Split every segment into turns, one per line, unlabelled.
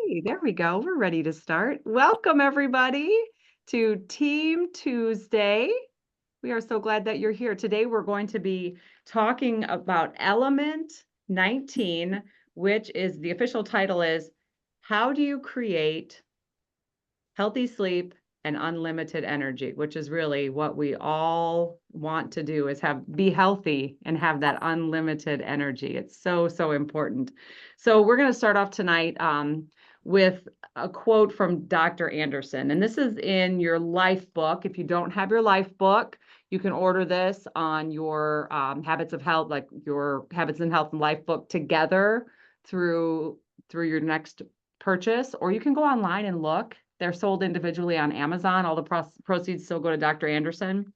Okay, there we go. We're ready to start. Welcome, everybody, to Team Tuesday. We are so glad that you're here. Today, we're going to be talking about Element 19, which is the official title is How Do You Create Healthy Sleep and Unlimited Energy, which is really what we all want to do is be healthy and have that unlimited energy. It's so important. So we're going to start off tonight with a quote from Dr. Anderson. And this is in your life book. If you don't have your life book, you can order this on your Habits of Health, like your Habits in Health and Life book together through your next purchase, or you can go online and look. They're sold individually on Amazon. All the proceeds still go to Dr. Anderson.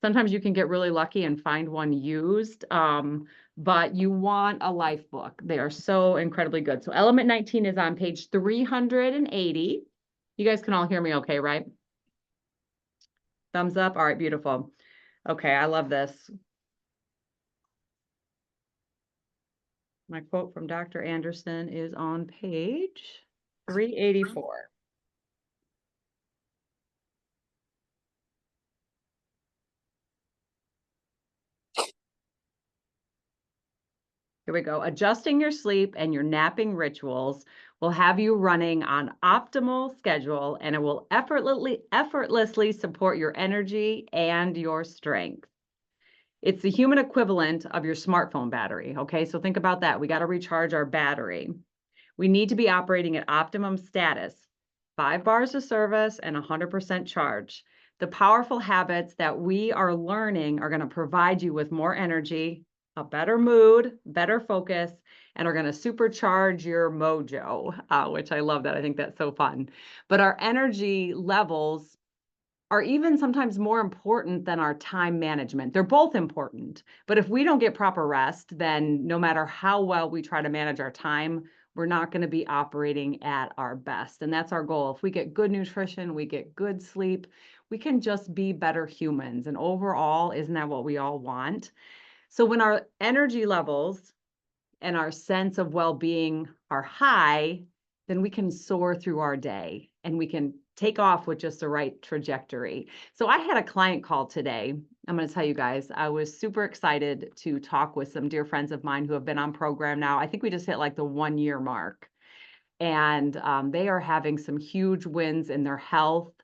Sometimes you can get really lucky and find one used, but you want a life book. They are so incredibly good. So Element 19 is on page 380. You guys can all hear me okay, right? Thumbs up. All right, beautiful. Okay, I love this. My quote from Dr. Anderson is on page 384. Here we go. Adjusting your sleep and your napping rituals will have you running on optimal schedule, and it will effortlessly support your energy and your strength. It's the human equivalent of your smartphone battery. Okay, so think about that. We got to recharge our battery. We need to be operating at optimum status, 5 bars of service and 100% charge. The powerful habits that we are learning are going to provide you with more energy, a better mood, better focus, and are going to supercharge your mojo, which I love that. I think that's so fun. But our energy levels are even sometimes more important than our time management. They're both important, but if we don't get proper rest, then no matter how well we try to manage our time, we're not going to be operating at our best. And that's our goal. If we get good nutrition, we get good sleep, we can just be better humans. And overall, isn't that what we all want? So when our energy levels and our sense of well-being are high, then we can soar through our day and we can take off with just the right trajectory. So I had a client call today. I'm going to tell you guys, I was super excited to talk with some dear friends of mine who have been on program now. I think we just hit like the 1 year mark. And they are having some huge wins in their health,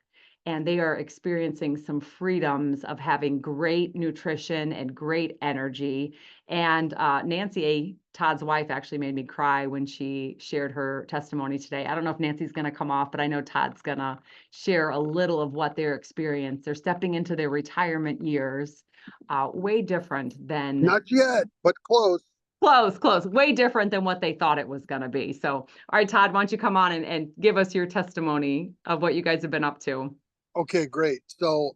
and they are experiencing some freedoms of having great nutrition and great energy. And Nancy, Todd's wife, actually made me cry when she shared her testimony today. I don't know if Nancy's going to come off, but I know Todd's going to share a little of what they're experiencing. They're stepping into their retirement years, way different than...
Not yet, but close.
Close, way different than what they thought it was going to be. So, all right, Todd, why don't you come on and give us your testimony of what you guys have been up to?
Okay, great. So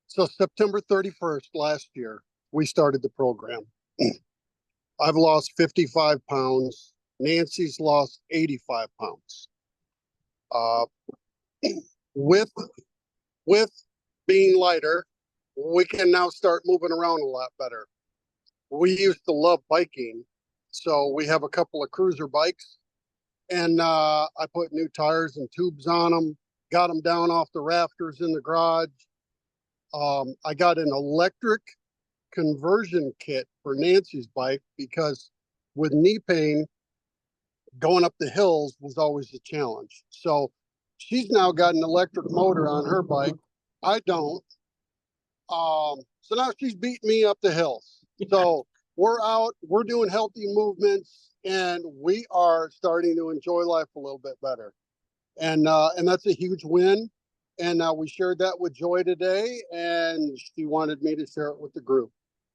September 31st last year, we started the program. I've lost 55 pounds. Nancy's lost 85 pounds. With being lighter, we can now start moving around a lot better. We used to love biking, so we have a couple of cruiser bikes, and I put new tires and tubes on them, got them down off the rafters in the garage. I got an electric conversion kit for Nancy's bike because with knee pain, going up the hills was always a challenge. So she's now got an electric motor on her bike. I don't. So now she's beating me up the hills. So we're out, we're doing healthy movements, and we are starting to enjoy life a little bit better. And that's a huge win. And we shared that with Joy today, and she wanted me to share it with the group.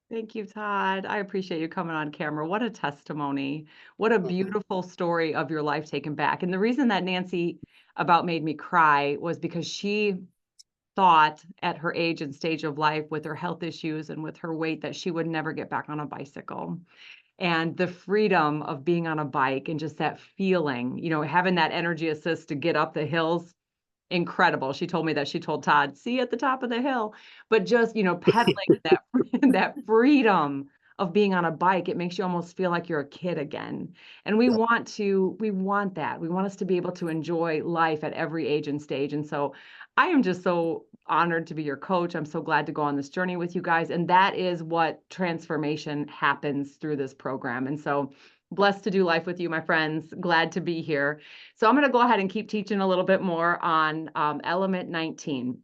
Thank you, Todd. I appreciate you coming on camera. What a testimony. What a beautiful story of your life taken back. And the reason that Nancy about made me cry was because she thought at her age and stage of life with her health issues and with her weight that she would never get back on a bicycle. And the freedom of being on a bike and just that feeling, having that energy assist to get up the hills, incredible. She told me that she told Todd, see you at the top of the hill, but just, pedaling that freedom of being on a bike, it makes you almost feel like you're a kid again. And we
Yep.
want that. We want us to be able to enjoy life at every age and stage. And so I am just so honored to be your coach. I'm so glad to go on this journey with you guys. And that is what transformation happens through this program. And so blessed to do life with you, my friends. Glad to be here. So I'm going to go ahead and keep teaching a little bit more on element 19.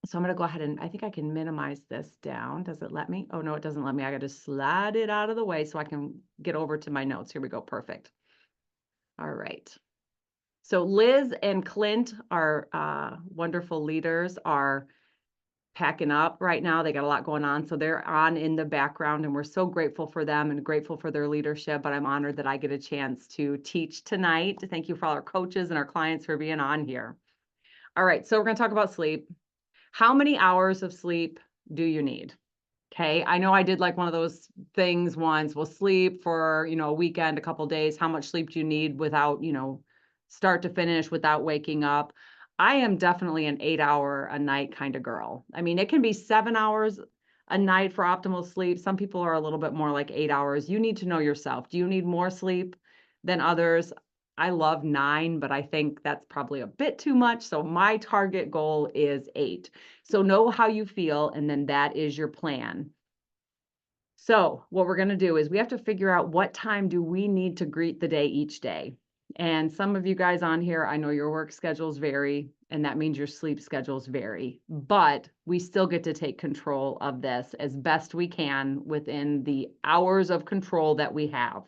So I'm going to go ahead and I think I can minimize this down. Does it let me? Oh, no, it doesn't let me. I got to slide it out of the way so I can get over to my notes. Here we go. Perfect. All right. So Liz and Clint, our wonderful leaders, are packing up right now. They got a lot going on. So they're on in the background, and we're so grateful for them and grateful for their leadership. But I'm honored that I get a chance to teach tonight. Thank you for all our coaches and our clients for being on here. All right. So we're going to talk about sleep. How many hours of sleep do you need? Okay. I know I did like one of those things once. We'll sleep for, a weekend, a couple days. How much sleep do you need without, start to finish without waking up? I am definitely an 8-hour a night kind of girl. I mean, it can be 7 hours a night for optimal sleep. Some people are a little bit more like 8 hours. You need to know yourself. Do you need more sleep than others? I love 9, but I think that's probably a bit too much. So my target goal is 8. So know how you feel, and then that is your plan. So what we're going to do is we have to figure out what time do we need to greet the day each day. And some of you guys on here, I know your work schedules vary, and that means your sleep schedules vary, but we still get to take control of this as best we can within the hours of control that we have.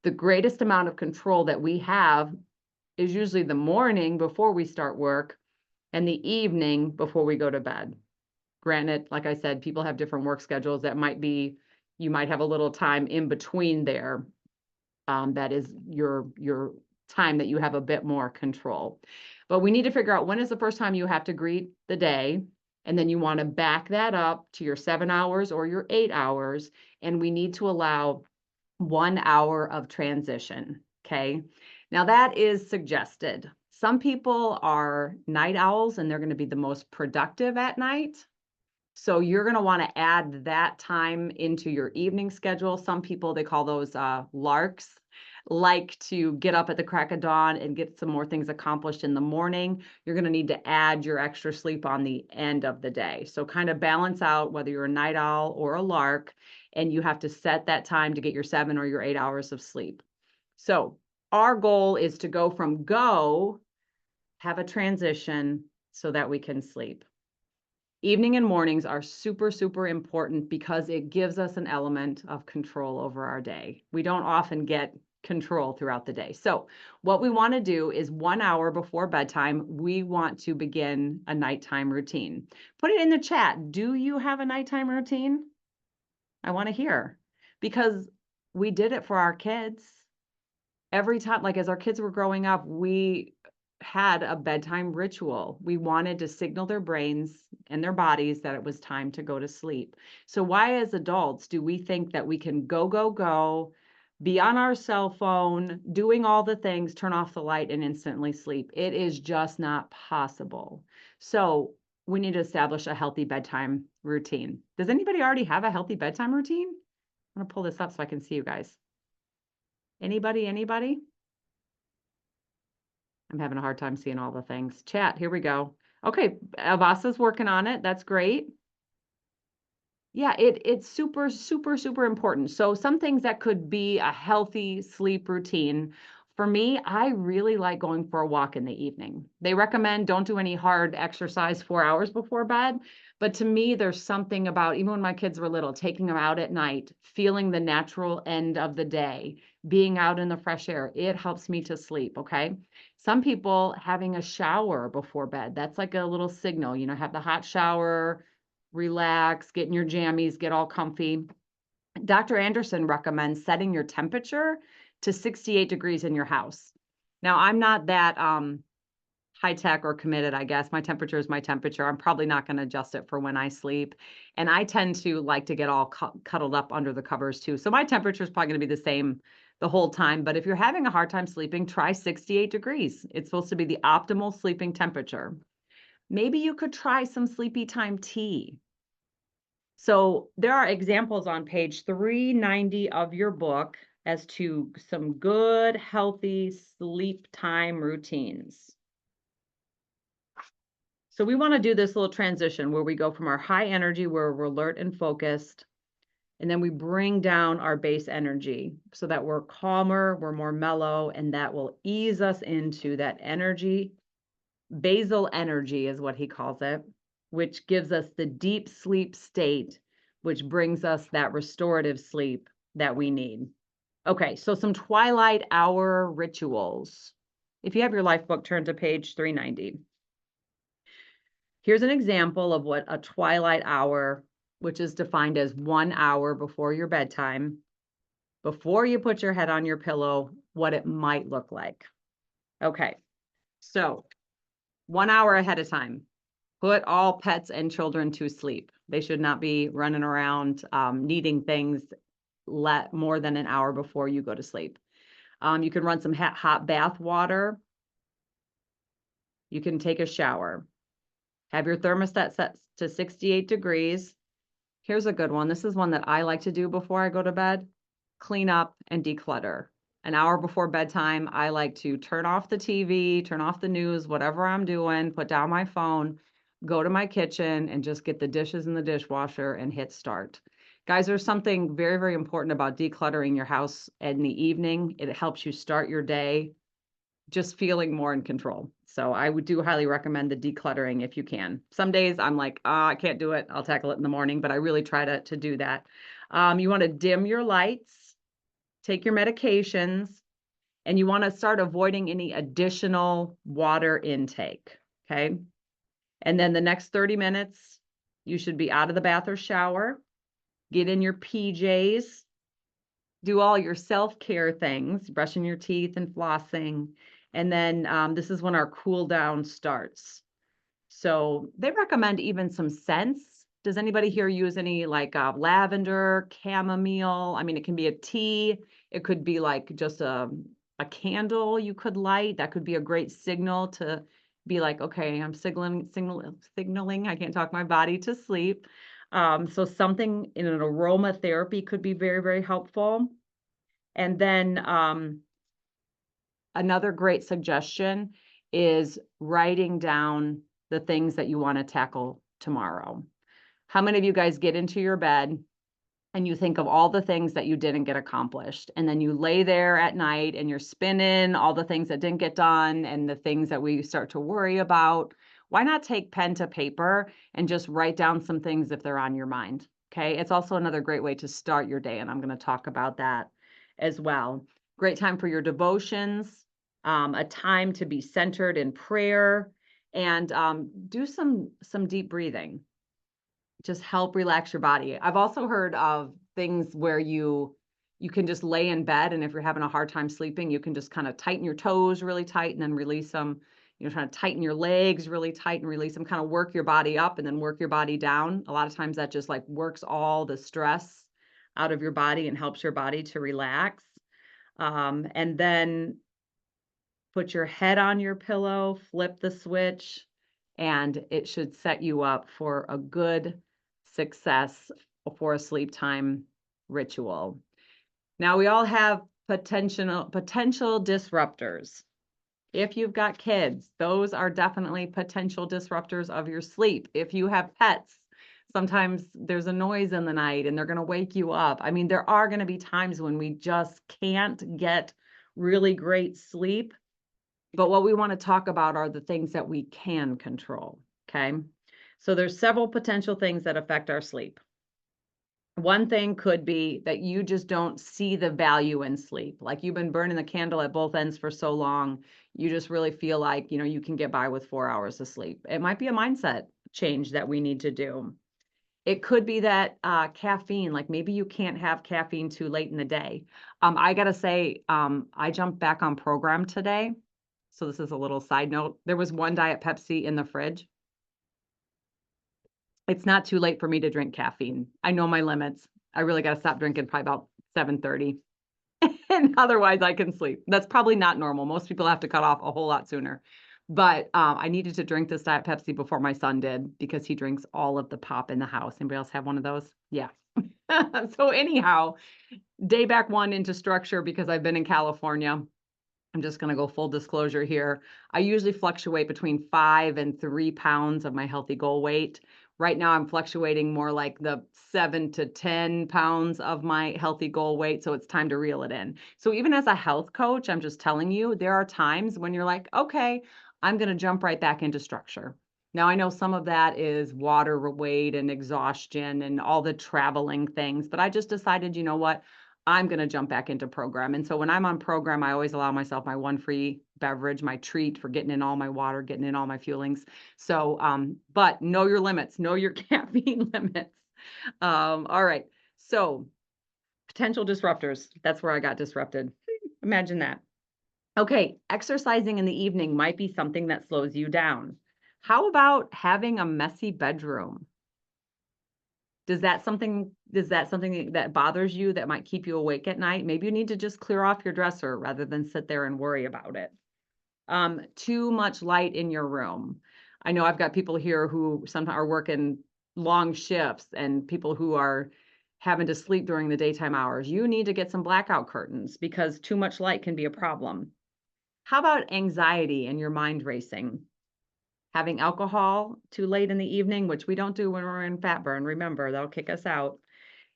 The greatest amount of control that we have is usually the morning before we start work and the evening before we go to bed. Granted, like I said, people have different work schedules. That might be, you might have a little time in between there. That is your time that you have a bit more control. But we need to figure out when is the first time you have to greet the day. And then you want to back that up to your 7 hours or your 8 hours. And we need to allow 1 hour of transition. Okay. Now that is suggested. Some people are night owls and they're going to be the most productive at night. So you're going to want to add that time into your evening schedule. Some people, they call those larks, like to get up at the crack of dawn and get some more things accomplished in the morning. You're going to need to add your extra sleep on the end of the day. So kind of balance out whether you're a night owl or a lark, and you have to set that time to get your 7 or your 8 hours of sleep. So our goal is to go from go, have a transition so that we can sleep. Evening and mornings are super, super important because it gives us an element of control over our day. We don't often get control throughout the day. So what we want to do is 1 hour before bedtime, we want to begin a nighttime routine. Put it in the chat. Do you have a nighttime routine? I want to hear, because we did it for our kids. Every time, like as our kids were growing up, we had a bedtime ritual. We wanted to signal their brains and their bodies that it was time to go to sleep. So why as adults do we think that we can go, be on our cell phone, doing all the things, turn off the light and instantly sleep? It is just not possible. So we need to establish a healthy bedtime routine. Does anybody already have a healthy bedtime routine? I'm gonna pull this up so I can see you guys. Anybody? I'm having a hard time seeing all the things. Chat, here we go. Okay, Avasa's working on it. That's great. Yeah, it's super, super, super important. So some things that could be a healthy sleep routine. For me, I really like going for a walk in the evening. They recommend don't do any hard exercise 4 hours before bed. But to me, there's something about, even when my kids were little, taking them out at night, feeling the natural end of the day, being out in the fresh air, it helps me to sleep, okay? Some people having a shower before bed, that's like a little signal, have the hot shower, relax, get in your jammies, get all comfy. Dr. Anderson recommends setting your temperature to 68 degrees in your house. Now, I'm not that high tech or committed, I guess. My temperature is my temperature. I'm probably not going to adjust it for when I sleep. And I tend to like to get all cuddled up under the covers too. So my temperature is probably going to be the same the whole time. But if you're having a hard time sleeping, try 68 degrees. It's supposed to be the optimal sleeping temperature. Maybe you could try some sleepy time tea. So there are examples on page 390 of your book as to some good, healthy sleep time routines. So we want to do this little transition where we go from our high energy, where we're alert and focused, and then we bring down our base energy so that we're calmer, we're more mellow, and that will ease us into that energy. Basal energy is what he calls it, which gives us the deep sleep state, which brings us that restorative sleep that we need. Okay, so some twilight hour rituals. If you have your life book, turn to page 390. Here's an example of what a twilight hour, which is defined as 1 hour before your bedtime, before you put your head on your pillow, what it might look like. Okay, so 1 hour ahead of time, put all pets and children to sleep. They should not be running around needing things more than an hour before you go to sleep. You can run some hot bath water. You can take a shower. Have your thermostat set to 68 degrees. Here's a good one. This is one that I like to do before I go to bed. Clean up and declutter. An hour before bedtime, I like to turn off the TV, turn off the news, whatever I'm doing, put down my phone, go to my kitchen and just get the dishes in the dishwasher and hit start. Guys, there's something very, very important about decluttering your house in the evening. It helps you start your day just feeling more in control. So I do highly recommend the decluttering if you can. Some days I'm like, I can't do it. I'll tackle it in the morning, but I really try to do that. You want to dim your lights, take your medications, and you want to start avoiding any additional water intake. Okay. And then the next 30 minutes, you should be out of the bath or shower, get in your PJs, do all your self-care things, brushing your teeth and flossing. And then this is when our cool down starts. So they recommend even some scents. Does anybody here use any like lavender, chamomile? I mean, it can be a tea. It could be like just a candle you could light. That could be a great signal to be like, okay, I'm signaling, I can't talk my body to sleep. So something in an aromatherapy could be very, very helpful. And then another great suggestion is writing down the things that you want to tackle tomorrow. How many of you guys get into your bed and you think of all the things that you didn't get accomplished, and then you lay there at night and you're spinning all the things that didn't get done and the things that we start to worry about? Why not take pen to paper and just write down some things if they're on your mind? Okay, it's also another great way to start your day, and I'm going to talk about that as well. Great time for your devotions, a time to be centered in prayer, and do some deep breathing. Just help relax your body. I've also heard of things where you can just lay in bed, and if you're having a hard time sleeping, you can just kind of tighten your toes really tight and then release them. Trying to tighten your legs really tight and release them, kind of work your body up and then work your body down. A lot of times that just like works all the stress out of your body and helps your body to relax. And then put your head on your pillow, flip the switch, and it should set you up for a good success for a sleep time ritual. Now, we all have potential disruptors. If you've got kids, those are definitely potential disruptors of your sleep. If you have pets, sometimes there's a noise in the night and they're going to wake you up. I mean, there are going to be times when we just can't get really great sleep. But what we want to talk about are the things that we can control, okay? So there's several potential things that affect our sleep. One thing could be that you just don't see the value in sleep. Like you've been burning the candle at both ends for so long, you just really feel like, you can get by with 4 hours of sleep. It might be a mindset change that we need to do. It could be that caffeine, like maybe you can't have caffeine too late in the day. I got to say, I jumped back on program today. So this is a little side note. There was one Diet Pepsi in the fridge. It's not too late for me to drink caffeine. I know my limits. I really got to stop drinking probably about 7:30. And otherwise I can sleep. That's probably not normal. Most people have to cut off a whole lot sooner. But I needed to drink this Diet Pepsi before my son did because he drinks all of the pop in the house. Anybody else have one of those? Yeah. So anyhow, day back one into structure because I've been in California. I'm just going to go full disclosure here. I usually fluctuate between 5 and 3 pounds of my healthy goal weight. Right now, I'm fluctuating more like the 7 to 10 pounds of my healthy goal weight. So it's time to reel it in. So even as a health coach, I'm just telling you, there are times when you're like, okay, I'm going to jump right back into structure. Now, I know some of that is water weight and exhaustion and all the traveling things, but I just decided, you know what? I'm going to jump back into program. And so when I'm on program, I always allow myself my one free beverage, my treat for getting in all my water, getting in all my fuelings. So, but know your limits, know your caffeine limits. All right. So potential disruptors. That's where I got disrupted. Imagine that. Okay. Exercising in the evening might be something that slows you down. How about having a messy bedroom? Is that something that bothers you that might keep you awake at night? Maybe you need to just clear off your dresser rather than sit there and worry about it. Too much light in your room. I know I've got people here who sometimes are working long shifts and people who are having to sleep during the daytime hours. You need to get some blackout curtains because too much light can be a problem. How about anxiety and your mind racing? Having alcohol too late in the evening, which we don't do when we're in fat burn. Remember, that'll kick us out.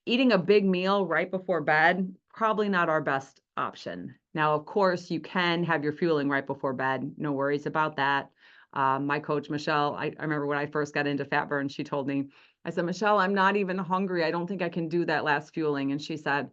Eating a big meal right before bed, probably not our best option. Now, of course, you can have your fueling right before bed. No worries about that. My coach, Michelle, I remember when I first got into fat burn, she told me, I said, Michelle, I'm not even hungry. I don't think I can do that last fueling. And she said,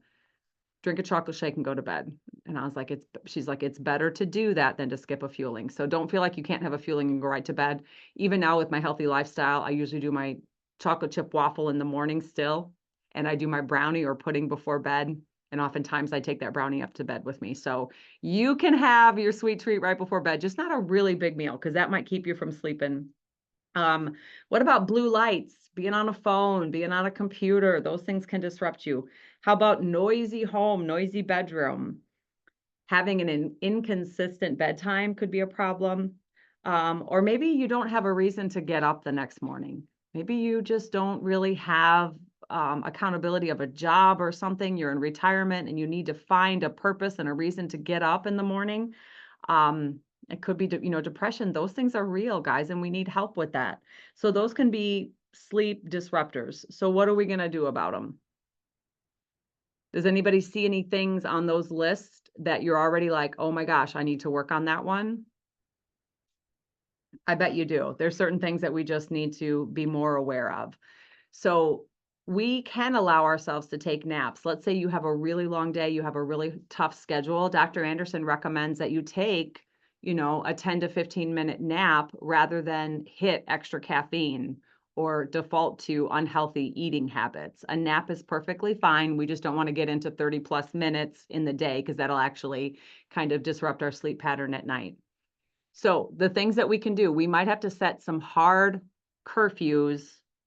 drink a chocolate shake and go to bed. And I was like, she's like, it's better to do that than to skip a fueling. So don't feel like you can't have a fueling and go right to bed. Even now with my healthy lifestyle, I usually do my chocolate chip waffle in the morning still. And I do my brownie or pudding before bed. And oftentimes I take that brownie up to bed with me. So you can have your sweet treat right before bed, just not a really big meal because that might keep you from sleeping. What about blue lights? Being on a phone, being on a computer, those things can disrupt you. How about noisy home, noisy bedroom? Having an inconsistent bedtime could be a problem. Or maybe you don't have a reason to get up the next morning. Maybe you just don't really have accountability of a job or something. You're in retirement and you need to find a purpose and a reason to get up in the morning. It could be, depression. Those things are real, guys, and we need help with that. So those can be sleep disruptors. So what are we going to do about them? Does anybody see any things on those lists that you're already like, oh my gosh, I need to work on that one? I bet you do. There's certain things that we just need to be more aware of. So we can allow ourselves to take naps. Let's say you have a really long day, you have a really tough schedule. Dr. Anderson recommends that you take, a 10 to 15-minute nap rather than hit extra caffeine or default to unhealthy eating habits. A nap is perfectly fine. We just don't want to get into 30 plus minutes in the day because that'll actually kind of disrupt our sleep pattern at night. So the things that we can do, we might have to set some hard curfews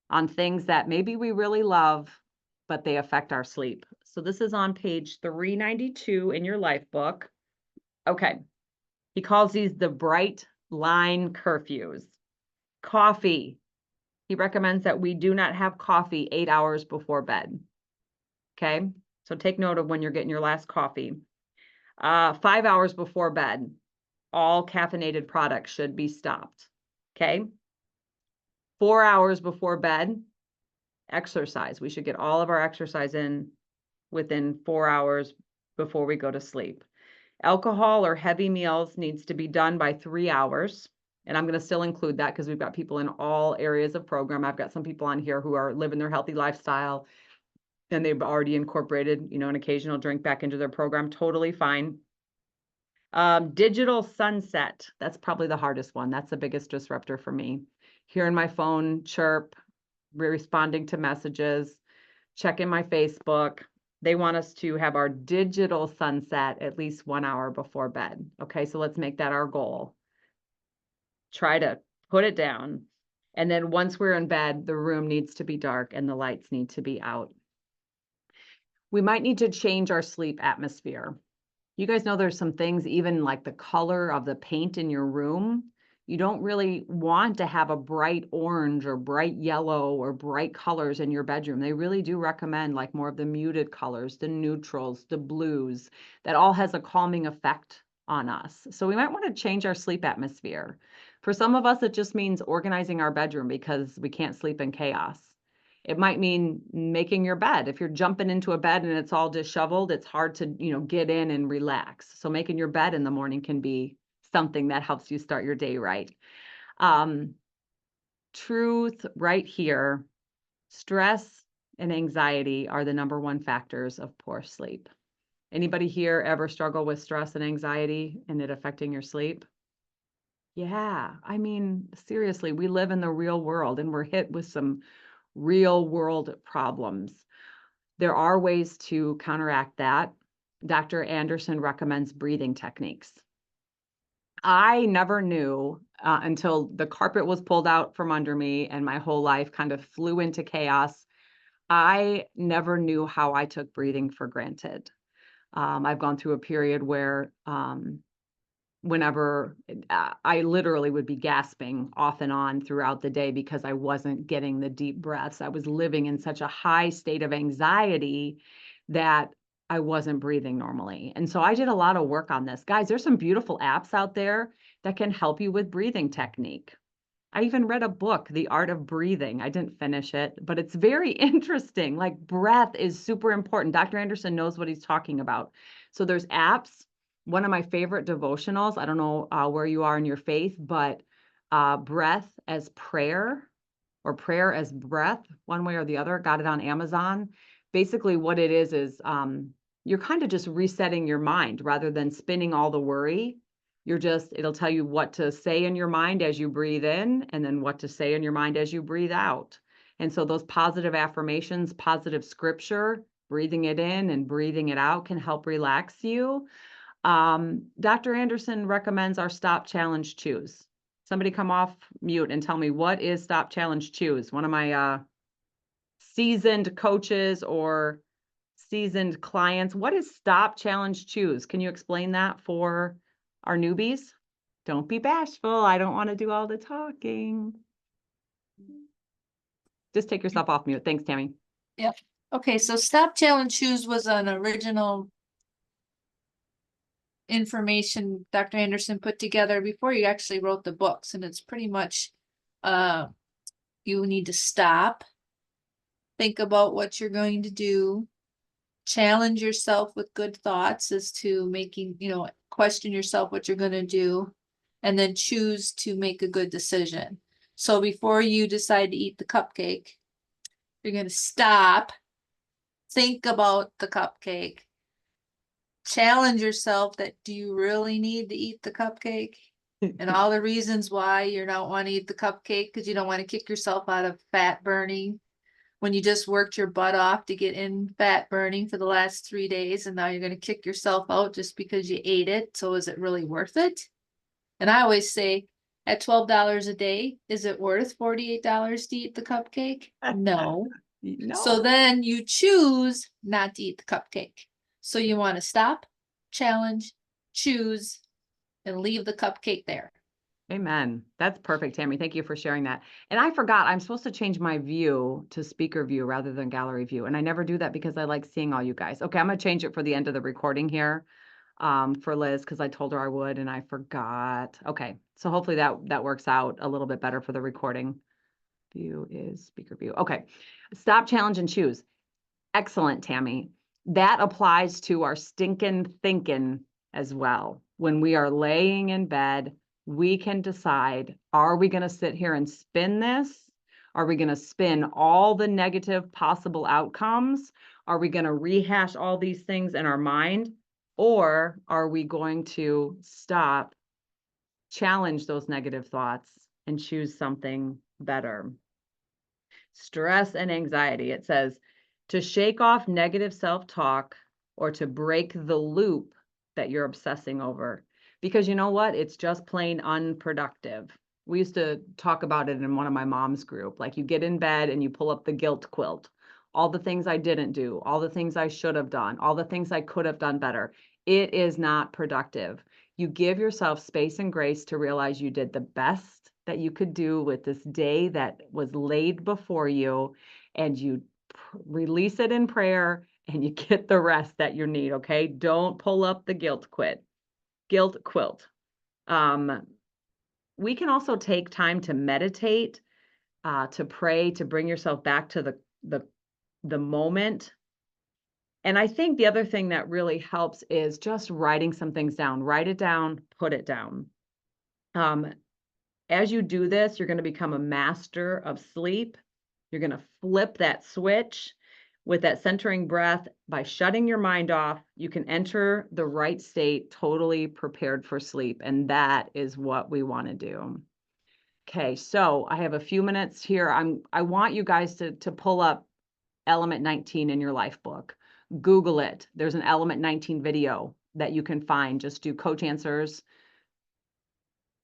on things that maybe we really love, but they affect our sleep. So this is on page 392 in your life book. Okay. He calls these the bright line curfews. Coffee. He recommends that we do not have coffee 8 hours before bed. Okay. So take note of when you're getting your last coffee. 5 hours before bed, all caffeinated products should be stopped. Okay. 4 hours before bed, exercise. We should get all of our exercise in within 4 hours before we go to sleep. Alcohol or heavy meals needs to be done by 3 hours. And I'm going to still include that because we've got people in all areas of program. I've got some people on here who are living their healthy lifestyle and they've already incorporated, an occasional drink back into their program. Totally fine. Digital sunset. That's probably the hardest one. That's the biggest disruptor for me. Hearing my phone chirp, responding to messages, checking my Facebook. They want us to have our digital sunset at least 1 hour before bed. Okay, so let's make that our goal. Try to put it down. And then once we're in bed, the room needs to be dark and the lights need to be out. We might need to change our sleep atmosphere. You guys know there's some things, even like the color of the paint in your room You don't really want to have a bright orange or bright yellow or bright colors in your bedroom. They really do recommend like more of the muted colors, the neutrals, the blues. That all has a calming effect on us. So we might want to change our sleep atmosphere. For some of us, it just means organizing our bedroom because we can't sleep in chaos. It might mean making your bed. If you're jumping into a bed and it's all disheveled, it's hard to, get in and relax. So making your bed in the morning can be something that helps you start your day right. Truth right here, stress and anxiety are the number one factors of poor sleep. Anybody here ever struggle with stress and anxiety and it affecting your sleep? Yeah, I mean, seriously, we live in the real world and we're hit with some real world problems. There are ways to counteract that. Dr. Anderson recommends breathing techniques. I never knew until the carpet was pulled out from under me and my whole life kind of flew into chaos. I never knew how I took breathing for granted. I've gone through a period where whenever I literally would be gasping off and on throughout the day because I wasn't getting the deep breaths. I was living in such a high state of anxiety that I wasn't breathing normally. And so I did a lot of work on this. Guys, there's some beautiful apps out there that can help you with breathing technique. I even read a book, The Art of Breathing. I didn't finish it, but it's very interesting. Like breath is super important. Dr. Anderson knows what he's talking about. So there's apps. One of my favorite devotionals, I don't know where you are in your faith, but breath as prayer or prayer as breath, one way or the other, got it on Amazon. Basically what it is you're kind of just resetting your mind rather than spinning all the worry. It'll tell you what to say in your mind as you breathe in and then what to say in your mind as you breathe out. And so those positive affirmations, positive scripture, breathing it in and breathing it out can help relax you. Dr. Anderson recommends our Stop Challenge Choose. Somebody come off mute and tell me, what is Stop Challenge Choose? One of my seasoned coaches or seasoned clients, what is Stop Challenge Choose? Can you explain that for our newbies? Don't be bashful. I don't want to do all the talking. Just take yourself off mute. Thanks, Tammy.
Yep. Okay, so Stop Challenge Choose was an original information Dr. Anderson put together before he actually wrote the books, and it's pretty much you need to stop, think about what you're going to do, challenge yourself with good thoughts as to making, question yourself what you're going to do, and then choose to make a good decision. So before you decide to eat the cupcake, you're going to stop, think about the cupcake, challenge yourself that do you really need to eat the cupcake? And all the reasons why you don't want to eat the cupcake, because you don't want to kick yourself out of fat burning when you just worked your butt off to get in fat burning for the last 3 days, and now you're going to kick yourself out just because you ate it. So is it really worth it? And I always say, at $12 a day, is it worth $48 to eat the cupcake? No.
No.
So then you choose not to eat the cupcake. So you want to stop, challenge, choose, and leave the cupcake there.
Amen. That's perfect, Tammy. Thank you for sharing that. And I forgot, I'm supposed to change my view to speaker view rather than gallery view. And I never do that because I like seeing all you guys. Okay, I'm going to change it for the end of the recording here for Liz because I told her I would and I forgot. Okay, so hopefully that works out a little bit better for the recording. View is speaker view. Okay, stop, challenge, and choose. Excellent, Tammy. That applies to our stinking thinking as well. When we are laying in bed, we can decide, are we going to sit here and spin this? Are we going to spin all the negative possible outcomes? Are we going to rehash all these things in our mind? Or are we going to stop, challenge those negative thoughts, and choose something better? Stress and anxiety. It says, to shake off negative self-talk or to break the loop that you're obsessing over. Because you know what? It's just plain unproductive. We used to talk about it in one of my mom's group. Like you get in bed and you pull up the guilt quilt. All the things I didn't do, all the things I should have done, all the things I could have done better. It is not productive. You give yourself space and grace to realize you did the best that you could do with this day that was laid before you, and you release it in prayer, and you get the rest that you need, okay? Don't pull up the guilt quilt. We can also take time to meditate, to pray, to bring yourself back to the moment. And I think the other thing that really helps is just writing some things down. Write it down, put it down. As you do this, you're going to become a master of sleep. You're going to flip that switch with that centering breath. By shutting your mind off, you can enter the right state totally prepared for sleep. And that is what we want to do. Okay, so I have a few minutes here. I want you guys to pull up Element 19 in your life book. Google it. There's an Element 19 video that you can find. Just do Coach Answers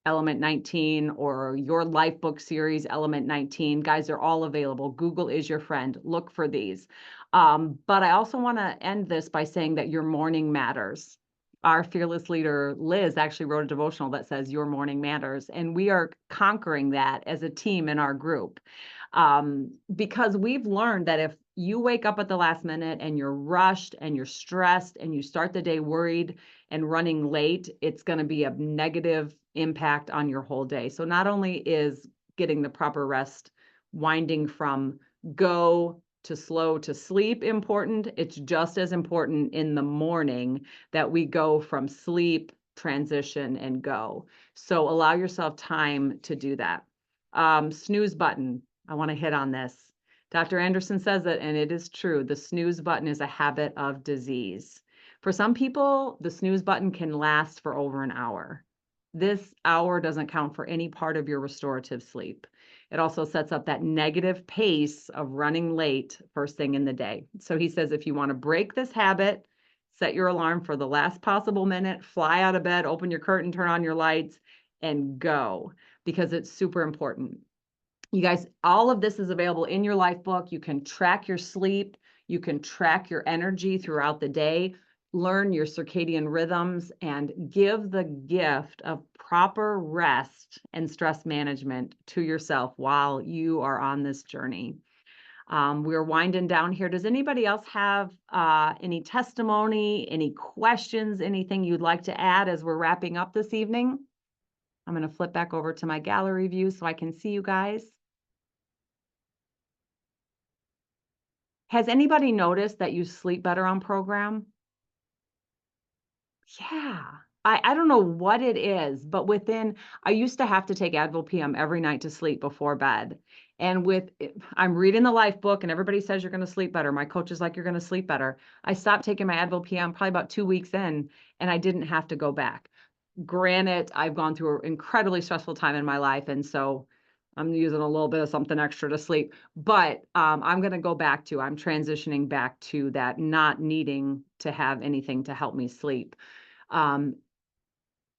Element 19 or your life book series Element 19. Guys, they're all available. Google is your friend. Look for these. But I also want to end this by saying that your morning matters. Our fearless leader, Liz, actually wrote a devotional that says your morning matters. And we are conquering that as a team in our group. Because we've learned that if you wake up at the last minute and you're rushed and you're stressed and you start the day worried and running late, it's going to be a negative impact on your whole day. So not only is getting the proper rest, winding from go to slow to sleep important, it's just as important in the morning that we go from sleep, transition, and go. So allow yourself time to do that. Snooze button. I want to hit on this. Dr. Anderson says it, and it is true. The snooze button is a habit of disease. For some people, the snooze button can last for over an hour. This hour doesn't count for any part of your restorative sleep. It also sets up that negative pace of running late first thing in the day. So he says, if you want to break this habit, set your alarm for the last possible minute, fly out of bed, open your curtain, turn on your lights, and go, because it's super important. You guys, all of this is available in your life book. You can track your sleep. You can track your energy throughout the day, learn your circadian rhythms, and give the gift of proper rest and stress management to yourself while you are on this journey. We're winding down here. Does anybody else have any testimony, any questions, anything you'd like to add as we're wrapping up this evening? I'm going to flip back over to my gallery view so I can see you guys. Has anybody noticed that you sleep better on program? Yeah, I don't know what it is, but I used to have to take Advil PM every night to sleep before bed. And I'm reading the life book and everybody says you're going to sleep better. My coach is like, you're going to sleep better. I stopped taking my Advil PM probably about 2 weeks in, and I didn't have to go back. Granted, I've gone through an incredibly stressful time in my life, and so I'm using a little bit of something extra to sleep, but I'm transitioning back to that, not needing to have anything to help me sleep.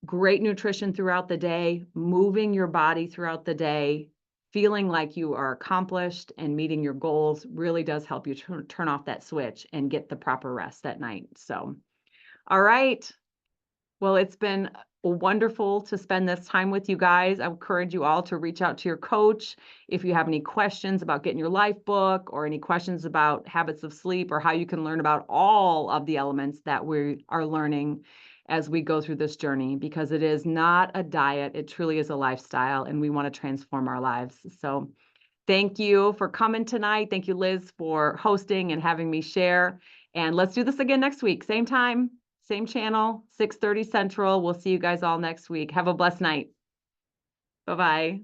Great nutrition throughout the day, moving your body throughout the day, feeling like you are accomplished and meeting your goals really does help you turn off that switch and get the proper rest at night. So, all right. Well, it's been wonderful to spend this time with you guys. I encourage you all to reach out to your coach if you have any questions about getting your life book or any questions about habits of sleep or how you can learn about all of the elements that we are learning as we go through this journey, because it is not a diet. It truly is a lifestyle, and we want to transform our lives. So thank you for coming tonight. Thank you, Liz, for hosting and having me share. And let's do this again next week. Same time, same channel, 6:30 Central. We'll see you guys all next week. Have a blessed night. Bye-bye.